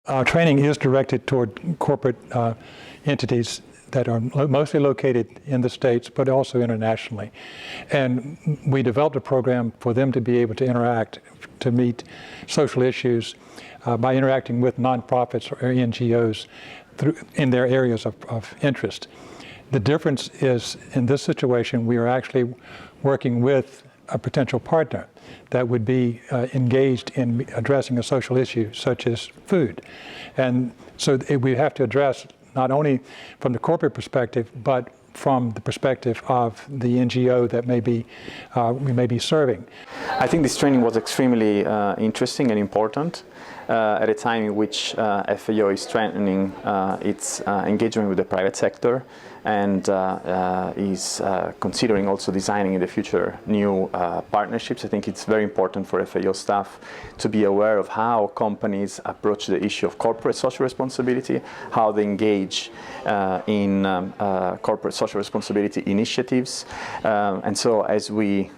Our training is directed toward corporate entities that are mostly located in the States, but also internationally. And we developed a program for them to be able to interact, to meet social issues by interacting with nonprofits or NGOs in their areas of interest. The difference is, in this situation, we are actually working with a potential partner that would be engaged in addressing a social issue such as food. And so we have to address not only from the corporate perspective, but from the perspective of the NGO that we may be serving. I think this training was extremely interesting and important at a time in which FAO is strengthening its engagement with the private sector and is considering also designing in the future new partnerships. I think it's very important for FAO staff to be aware of how companies approach the issue of corporate social responsibility, how they engage in corporate social responsibility initiatives. And so as we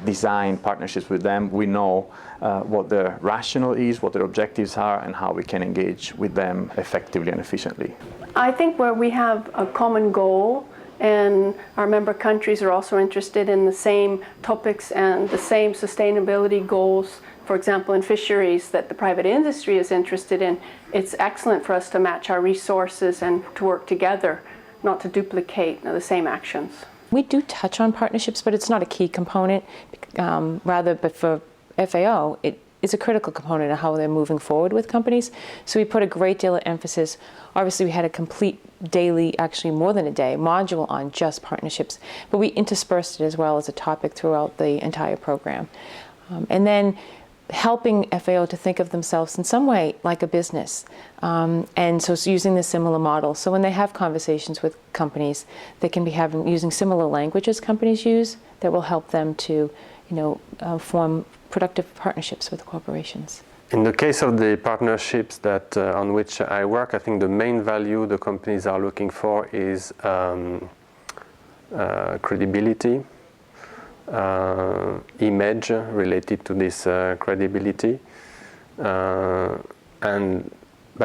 design partnerships with them, we know what their rationale is, what their objectives are, and how we can engage with them effectively and efficiently. I think where we have a common goal and our member countries are also interested in the same topics and the same sustainability goals, for example in fisheries, that the private industry is interested in, it's excellent for us to match our resources and to work together, not to duplicate the same actions. We do touch on partnerships, but it's not a key component. But for FAO, it is a critical component of how they're moving forward with companies. So we put a great deal of emphasis. Obviously, we had a complete daily, actually more than a day, module on just partnerships, but we interspersed it as well as a topic throughout the entire program. And then helping FAO to think of themselves in some way like a business. And so it's using the similar model. So when they have conversations with companies, they can be using similar language as companies use that will help them to form productive partnerships with corporations. In the case of the partnerships on which I work, I think the main value the companies are looking for is credibility, image related to this credibility, but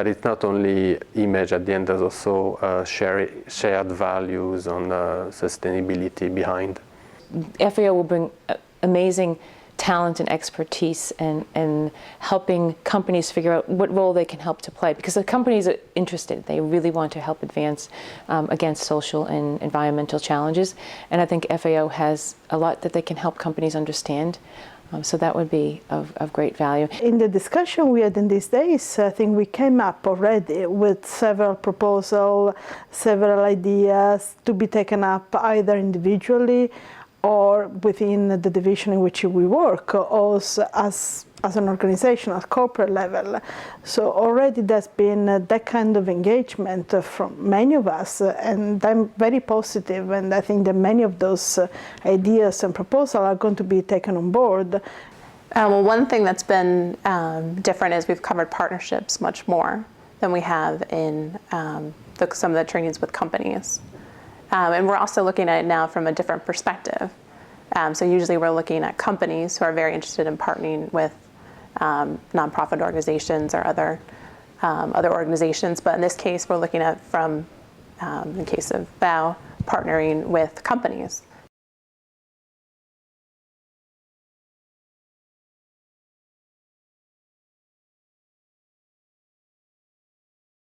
it's not only image. At the end, there's also shared values on sustainability behind. FAO will bring amazing talent and expertise and helping companies figure out what role they can help to play, because the companies are interested. They really want to help advance against social and environmental challenges, and I think FAO has a lot that they can help companies understand. So that would be of great value. In the discussion we had in these days, I think we came up already with several proposals, several ideas to be taken up either individually or within the division in which we work, or as an organization at corporate level. So already there's been that kind of engagement from many of us, and I'm very positive, and I think that many of those ideas and proposals are going to be taken on board. Well, one thing that's been different is we've covered partnerships much more than we have in some of the trainings with companies. And we're also looking at it now from a different perspective. So usually we're looking at companies who are very interested in partnering with nonprofit organizations or other organizations. But in this case, we're looking at in the case of FAO, partnering with companies.